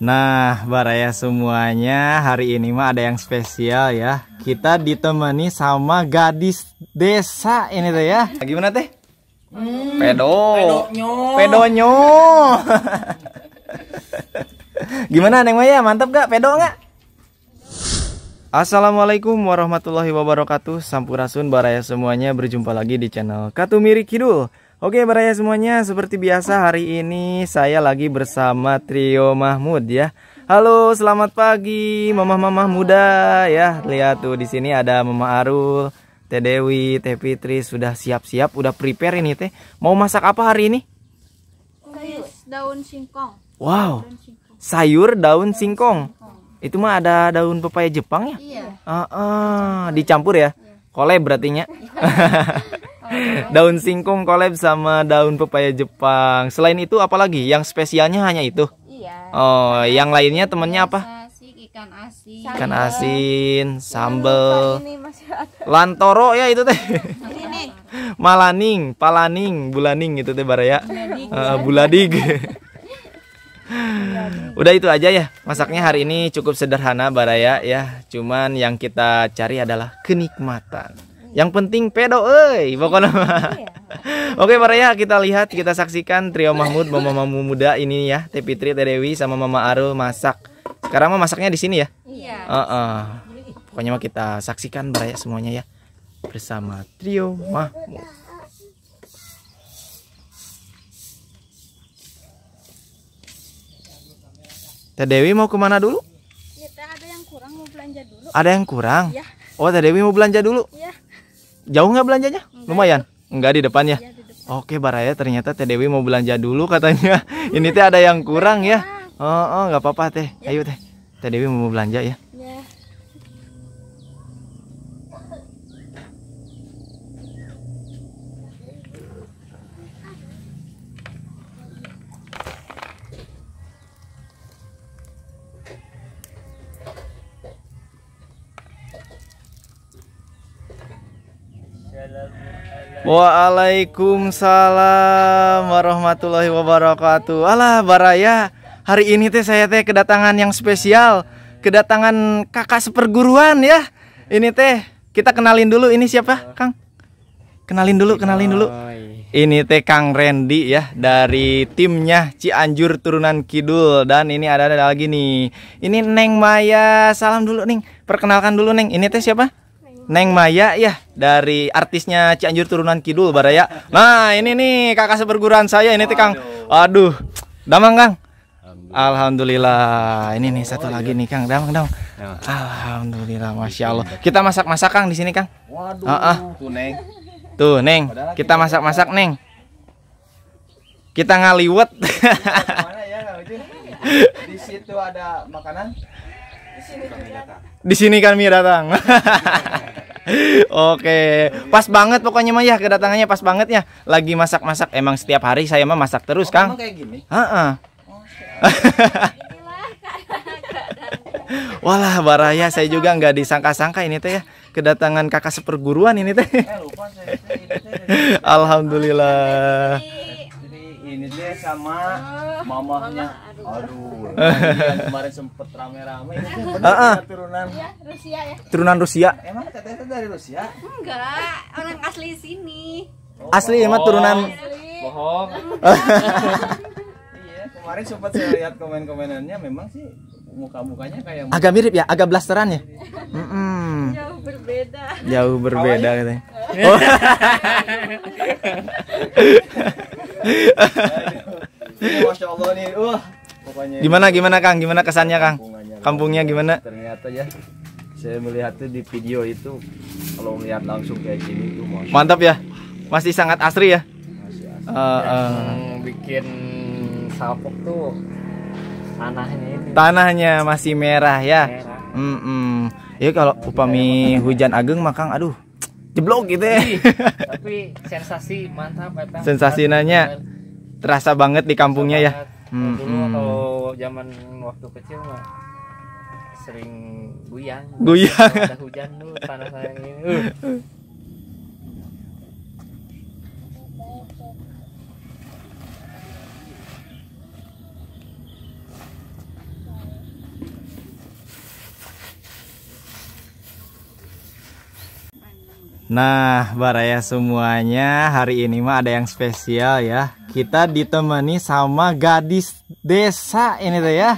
Nah, baraya semuanya, hari ini mah ada yang spesial ya. Kita ditemani sama gadis desa ini teh ya. Gimana teh? Pedonyo. Gimana Neng Maya? Mantap gak? Pedo gak? Assalamualaikum warahmatullahi wabarakatuh. Sampurasun baraya semuanya, berjumpa lagi di channel Katumiri Kidul. Oke baraya semuanya, seperti biasa hari ini saya lagi bersama Trio Mahmud ya. Halo, selamat pagi mama-mama muda ya. Lihat tuh di sini ada Mama Arul, Teh Dewi, Teh Fitri sudah siap-siap, udah prepare ini teh. Mau masak apa hari ini? Daun singkong. Wow, sayur daun singkong. Itu mah ada daun pepaya Jepang ya? Iya. Dicampur ya? Collab berarti nya. Daun singkong collab sama daun pepaya Jepang. Selain itu apalagi? Yang spesialnya hanya itu? Iya. Oh, yang lainnya temennya apa? Ikan asin. Ikan asin, sambel, Ini masih ada. lantoro ya itu teh. Ini. Malaning, palaning, bulaning itu teh baraya. Buladig. Udah itu aja ya. Masaknya hari ini cukup sederhana baraya ya. Cuman yang kita cari adalah kenikmatan. Yang penting pedo pokoknya. Oke baraya, kita lihat, kita saksikan Trio Mahmud, mama muda ini ya, Teh Fitri, Teh Dewi sama Mama Arul masak. Sekarang mah masaknya di sini ya. Iya. Pokoknya mah kita saksikan baraya semuanya ya bersama Trio Mahmud. Teh Dewi mau kemana dulu? Ya, ada yang kurang, mau belanja dulu. Ada yang kurang? Ya. Oh, Teh Dewi mau belanja dulu? Iya. Jauh nggak belanjanya? Lumayan? Enggak, di depan ya? Iya, di depan. Oke baraya, ternyata Teh Dewi mau belanja dulu katanya. Ini teh ada yang kurang ya? Nggak apa-apa teh. Ayo teh. Teh Dewi mau belanja ya? Ya. Waalaikumsalam warahmatullahi wabarakatuh. Alah baraya, hari ini teh saya teh kedatangan yang spesial. Kedatangan kakak seperguruan ya. Ini teh kita kenalin dulu, ini siapa Kang? Kenalin dulu. Ini teh Kang Randy ya, dari timnya Cianjur Turunan Kidul. Dan ini ada lagi nih. Ini Neng Maya. Salam dulu Neng. Perkenalkan dulu Neng. Ini teh siapa? Neng Maya ya, dari artisnya Cianjur Turunan Kidul baraya. Nah ini nih kakak seperguruan saya ini teh Kang. Aduh, damang Kang. Alhamdulillah. Ini nih satu lagi nih Kang, damang. Alhamdulillah, masya Allah. Kita masak-masak Kang di sini Kang. Waduh, Tuh Neng, kita masak-masak Neng. Kita ngaliwet. Mana ya Kang Ujun? Di situ ada makanan. Di sini kami datang. Oke, pas banget pokoknya mah ya, kedatangannya pas banget ya. Lagi masak-masak, emang setiap hari saya mah masak terus Kang. Kayak gini. Walah baraya, saya juga nggak disangka-sangka ini teh ya, kedatangan kakak seperguruan ini teh. Lupa saya. Alhamdulillah. Jadi ini deh sama mamahnya. Aduh, yang kemarin sempet rame-rame ini tuh bener turunan. Iya, Rusia ya. Turunan Rusia. Emang teteh dari Rusia? Enggak, orang asli sini. Asli emang turunan. Bohong. Iya, kemarin sempat saya lihat komen-komenannya, memang sih muka-mukanya kayak Agak mirip ya, agak blasteran ya. Jauh berbeda. Jauh berbeda katanya. Masya Allah nih, pokoknya. Gimana Kang? Gimana kesannya Kang? Kampungnya gimana? Ternyata ya, saya melihat tuh di video itu, kalau melihat langsung kayak gini tuh Mantap ya. Masih sangat asri ya. masih asli. Yang bikin salpok tuh tanahnya ini. Tanahnya masih merah ya. Merah. Ya kalau upami hujan ageng mah Kang, aduh, jeblok gitu ya. Tapi sensasi mantap eta. Sensasinanya terasa banget di kampungnya ya. Dulu kalau zaman waktu kecil mah sering guyang. Guyang. Kalau ada hujan tuh tanah saya ini. Nah, baraya semuanya, hari ini mah ada yang spesial ya. Kita ditemani sama gadis desa ini tuh ya.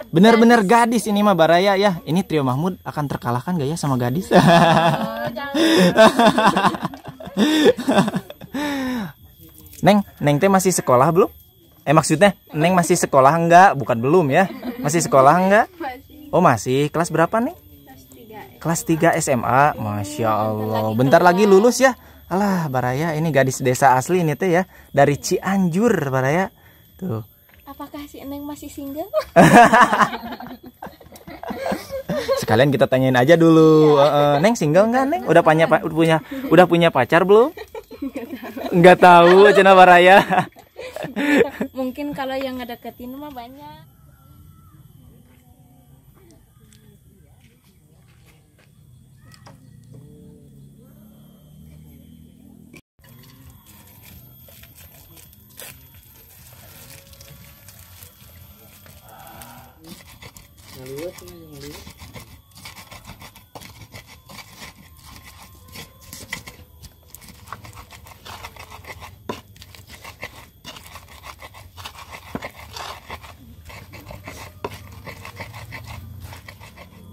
Bener-bener gadis ini mah baraya ya. Ini Trio Mahmud akan terkalahkan gak ya sama gadis? Neng teh masih sekolah belum? Maksudnya Neng masih sekolah enggak? Bukan belum ya. Masih sekolah enggak? Masih Oh masih. Kelas berapa nih? kelas 3 Kelas 3 SMA. Masya Allah. Bentar lagi lulus ya. Alah baraya, ini gadis desa asli ini teh ya. Dari Cianjur baraya. Tuh. Apakah si Neng masih single? Sekalian kita tanyain aja dulu. Neng single enggak Neng? Udah punya pacar belum? Enggak tahu cenah baraya. Mungkin kalau yang ngedeketin mah banyak.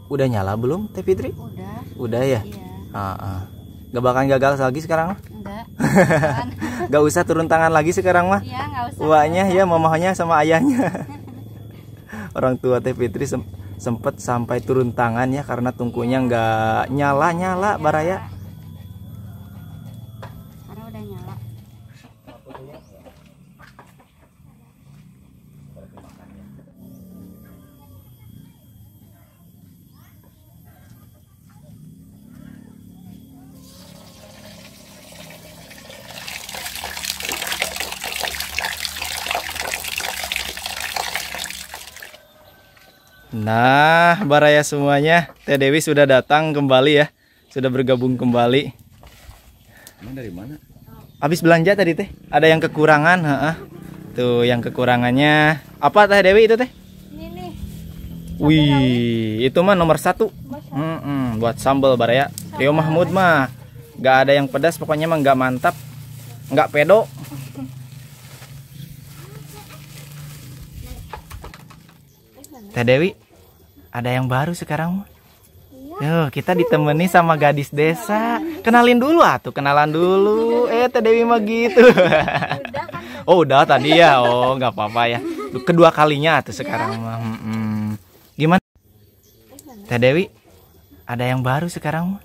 Udah nyala belum Teh Fitri? Udah. Udah ya? Iya. Gak bakal gagal lagi sekarang mah? Enggak. Gak usah turun tangan lagi sekarang mah? Iya, enggak usah. Uaknya ya mamahnya sama ayahnya. Orang tua Teh Fitri sempet sampai turun tangan ya karena tungkunya nggak nyala baraya. Karena udah nyala. Nah, baraya semuanya, Teh Dewi sudah datang kembali ya, sudah bergabung kembali. Emang dari mana? Habis belanja tadi Teh, ada yang kekurangan, Tuh yang kekurangannya apa Teh Dewi itu Teh? Ini nih. Wih, itu mah nomor 1. Buat sambal baraya. Trio Mahmud mah nggak ada yang pedas, pokoknya mah nggak mantap, nggak pedo. Teh Dewi, ada yang baru sekarang mah. Yo, kita ditemani sama gadis desa. Kenalin dulu kenalan dulu. Teh Dewi mah gitu. Oh, udah tadi ya. Oh, nggak apa-apa ya. Kedua kalinya tuh sekarang mah. Gimana? Teh Dewi, ada yang baru sekarang mah.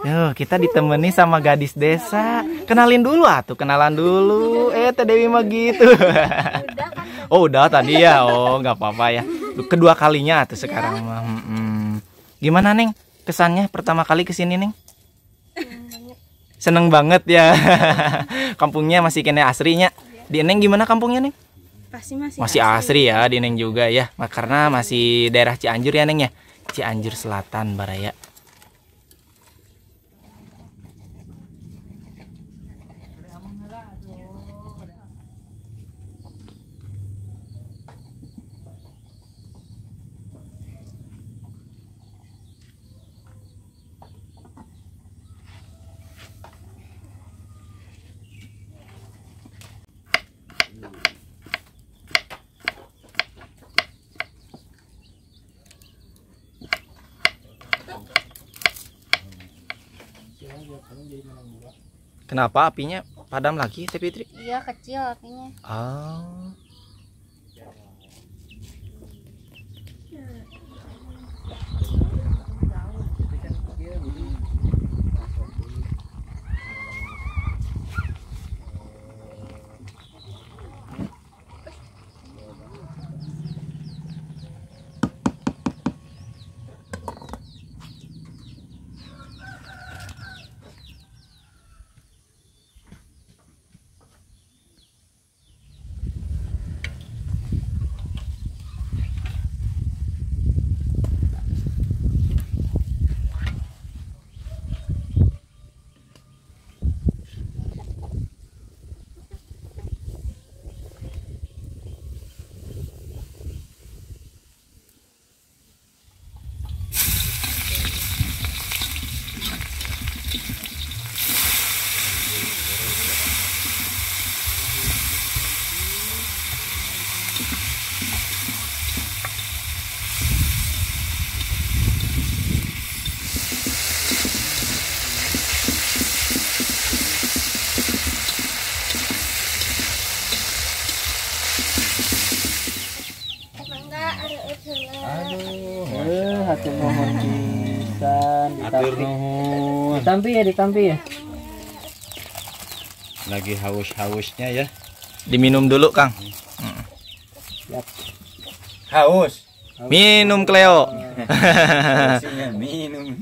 Yo, kita ditemani sama gadis desa. Kenalin dulu kenalan dulu. Teh Dewi mah gitu. Oh, udah tadi ya. Oh, nggak apa-apa ya. Kedua kalinya tuh sekarang mah. Gimana Neng? Kesannya pertama kali kesini Neng? Seneng banget ya. Kampungnya masih kene asrinya. Di Neng gimana kampungnya Neng? Pasti Masih asri ya di Neng juga ya. Karena masih daerah Cianjur ya Neng ya. Cianjur Selatan baraya. Kenapa apinya padam lagi Teh Fitri? Iya, kecil apinya. Oh. Aduh, hatur nuhun pisan. atur nuhun. Ditampi ya. Lagi haus-hausnya ya. Diminum dulu, Kang. Siap. Haus. Minum Cleo. Hausnya minum.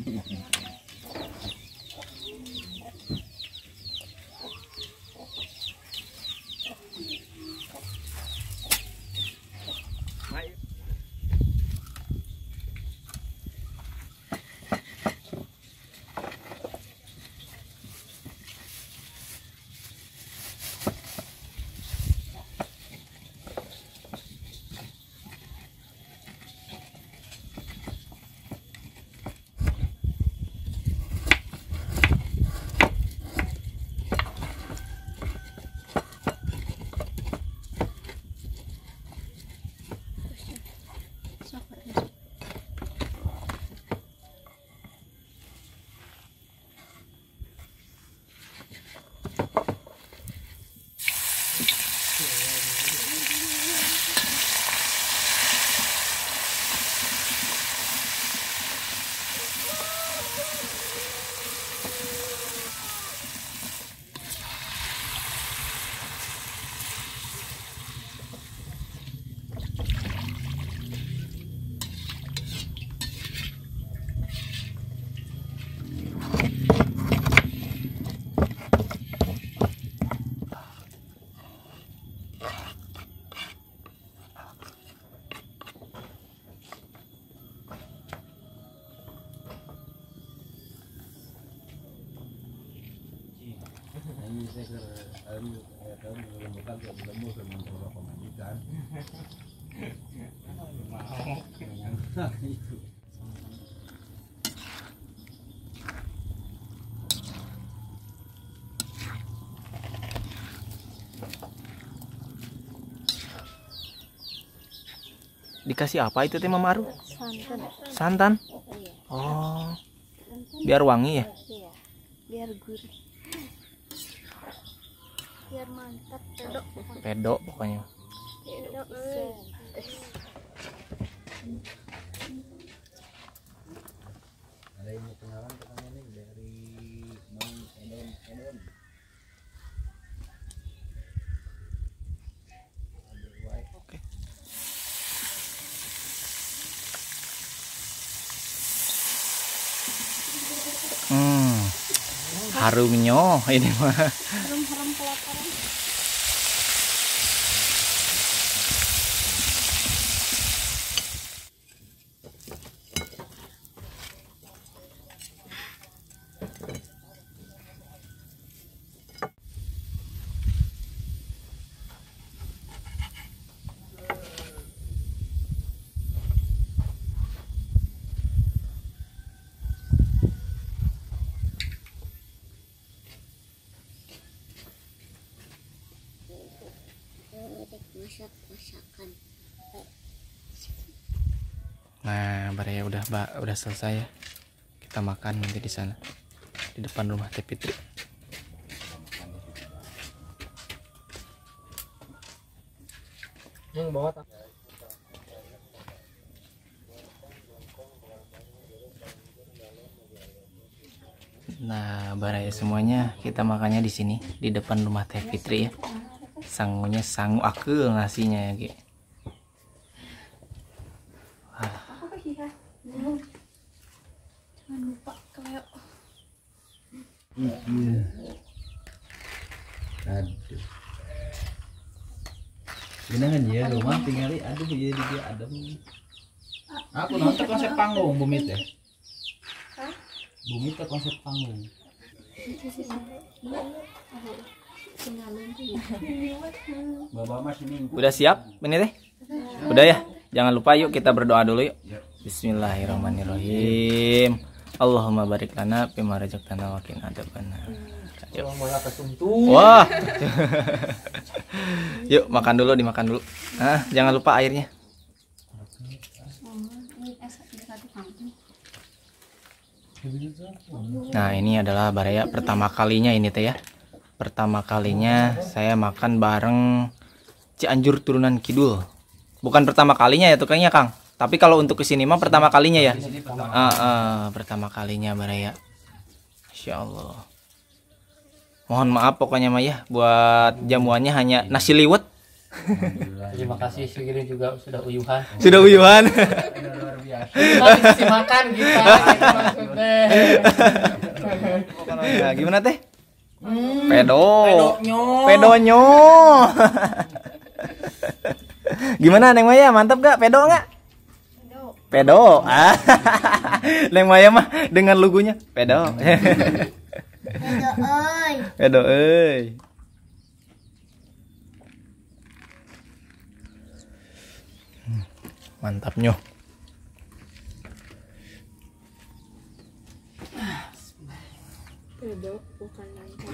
Dikasih apa itu teh Mama Aru? Santan. Santan? Iya. Oh. Biar wangi ya? Iya. Biar gurih. Biar mantap pedok. Pedo pokoknya. Pedok. Ada yang mau kenalan katanya nih dari Mang Edon. Oke. Harumnya ini mah. Harum-harum kelaparan. Masak-masakan. Nah, Baraya udah selesai ya. Kita makan nanti di sana. Di depan rumah Teh Fitri. Bawa tak? Nah, Baraya semuanya kita makannya di sini di depan rumah Teh Fitri ya. Sangunya sangu akeul nasinya ya, Ge. Jangan lupa Cleo. Aduh. Gimana ya rumah tinggali aduh jadi dia adem. Aku nonton konsep panggung Bumi teh. Bumi teh konsep panggung. Bapak masih minggu. Udah siap ini teh? Udah ya? Jangan lupa yuk kita berdoa dulu yuk. Bismillahirrahmanirrahim. Allahumma barik lana fima razaqtana wa qina adzabannar. Yuk. Wah. Yuk makan dulu, dimakan dulu. Nah, jangan lupa airnya. Nah, ini adalah Baraya pertama kalinya ini teh ya. Pertama kalinya saya makan bareng Cianjur Turunan Kidul. Bukan pertama kalinya ya tukangnya, Kang. Tapi kalau untuk kesini mah pertama kalinya ya. Pertama kalinya Baraya. Masya Allah. Mohon maaf pokoknya mah ya, buat jamuannya hanya nasi liwet. Terima kasih segini juga sudah uyuhan. Sudah uyuhan. Luar biasa. Kita kasih makan kita gitu maksudnya. Nah, gimana teh? Pedonyo. Gimana Neng Maya, mantap gak? Pedo gak? Pedo. Neng Maya mah dengan lugunya pedo. Pedo euy. Mantap nyoh. Pedo bukan mantap.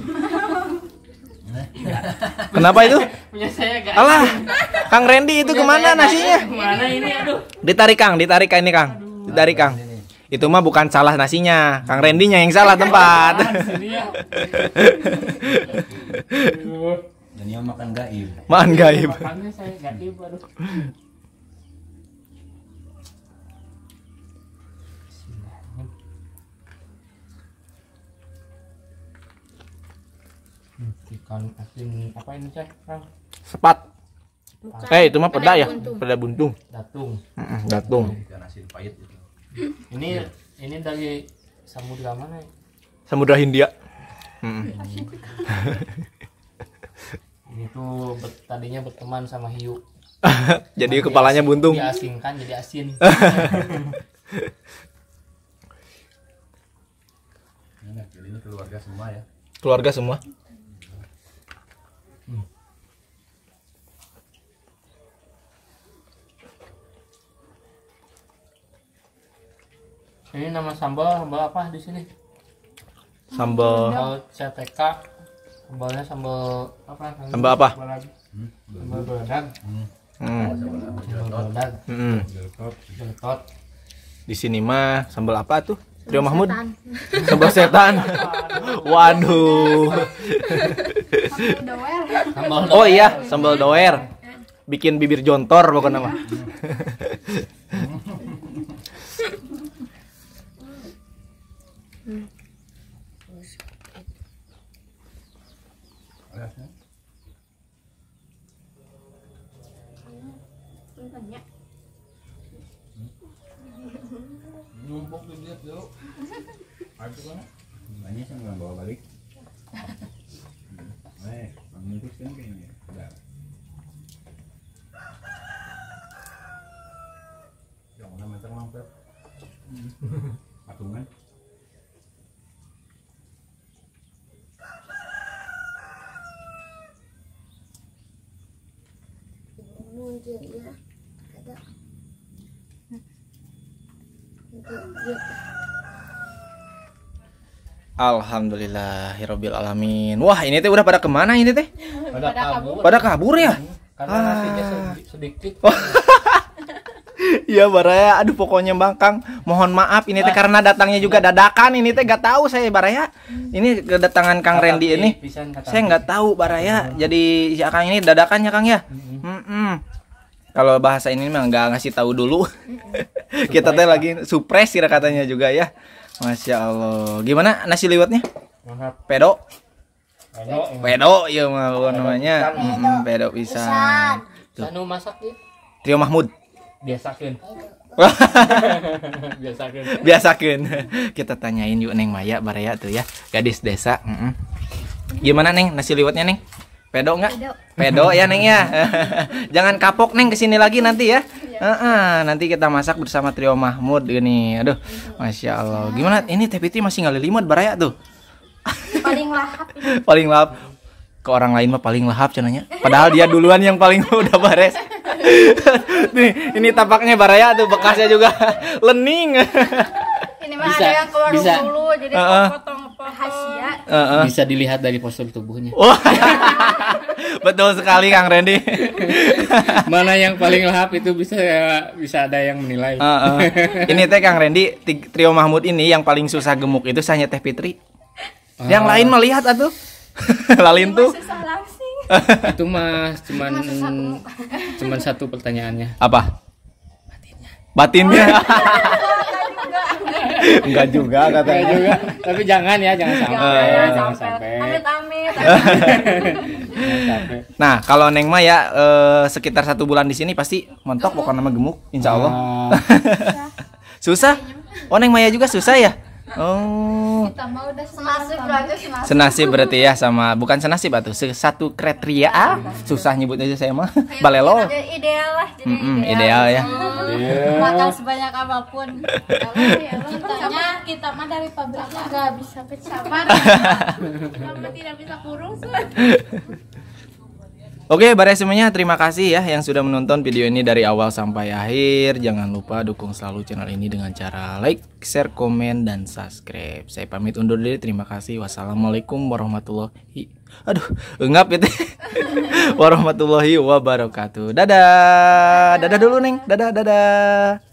Kenapa itu? Punya saya gak. Alah, Kang Randy itu kemana nasinya? Mana ini aduh. Ditarik Kang ini Kang. Ditarik Kang. Itu mah bukan salah nasinya, Kang Randy-nya yang salah tempat. Dan dia makan gaib. Makan gaib. Makannya saya gaib aduh. Ikan asin apa ini cah? Kang? Sepat. Bukan. Itu mah peda ya, buntung. peda buntung. Datung. Datung. Ikan asin pahit itu. Ini dari samudra mana ya? Samudra Hindia. Ini tuh tadinya berteman sama hiu. Jadi kepalanya buntung. Diasingkan jadi asin. Ini keluarga semua ya. Keluarga semua. Ini nama sambal apa di sini? Sambal Sambal CTK. Sambalnya sambal apa? Sambal apa? Sambal beledang. Sambal beledang. Geletot. Di sini mah sambal apa tuh? Trio Mahmud. Sambal setan. Waduh. Sambal Oh iya, sambal doer. Bikin bibir jontor pokoknya mah. Banyak yang nggak bawa balik. Mengurus kan kayaknya. Udah. Jangan meter mampet. Patungan. Alhamdulillahirabbil alamin. Wah, ini teh udah pada kemana ini teh? pada kabur. Pada kabur ya? Karena nasinya sedikit. Iya Baraya, aduh pokoknya Bang Kang, mohon maaf ini teh karena datangnya juga dadakan, ini teh gak tahu saya Baraya. Ini kedatangan Kang Randy ini. Saya nggak tahu Baraya. Jadi si Kang ini dadakannya Kang ya. Kalau bahasa ini mah nggak ngasih tahu dulu. Kita teh lagi surprise kira katanya juga ya. Masya Allah. Gimana nasi liwetnya? Pedo. Pedo, iya mah namanya. Pedo pisan. Sanu masak ya? Trio Mahmud. Biasakeun. Biasakeun. Kita tanyain yuk Neng Maya Baraya tuh ya, gadis desa. Gimana Neng nasi liwetnya Neng? Pedo nggak? Pedo ya Neng ya. Jangan kapok Neng kesini lagi nanti ya. Nanti kita masak bersama Trio Mahmud ini. Aduh, Masya Allah. Gimana? Ini Teh Fitri masih ngalilimut Baraya tuh. Paling lahap. Paling lahap. Ke orang lain mah paling lahap cenanya. Padahal dia duluan yang paling udah beres. Nih, ini tapaknya Baraya tuh bekasnya juga lening. Ini mah ada yang keluar dulu jadi potong rahasia. Bisa dilihat dari postur tubuhnya. Wah. Betul sekali Kang Randy. Mana yang paling lahap itu bisa ada yang menilai. Ini teh Kang Randy, Trio Mahmud ini yang paling susah gemuk itu hanya Teh Fitri. Yang lain melihat atuh. Lalin tuh. Susah langsing. Itu mah cuman satu pertanyaannya. Apa? batinnya. Enggak juga Enggak katanya. juga. Tapi jangan ya, jangan sampai. Jangan sampai. Amit-amit. Jangan sampai. Nah, kalau Neng mah ya sekitar 1 bulan di sini pasti mentok pokoknya nama gemuk, insya Allah. Susah? Oh, Neng Maya juga susah ya? Oh. Kita mau udah senasib aja senasib. Senasib berarti ya sama bukan senasib atuh, satu kriteria. Susah nyebutnya aja saya mah. Balelo. Ideal lah, jadi Ideal ya. makan sebanyak apapun. Kita mah dari pabriknya nggak bisa sabar. Kamu tidak bisa kurus. Oke, Baraya semuanya, terima kasih ya yang sudah menonton video ini dari awal sampai akhir. Jangan lupa dukung selalu channel ini dengan cara like, share, komen, dan subscribe. Saya pamit undur diri, terima kasih. Wassalamualaikum warahmatullahi warahmatullahi wabarakatuh. Dadah. Dadah dulu, Neng. Dadah.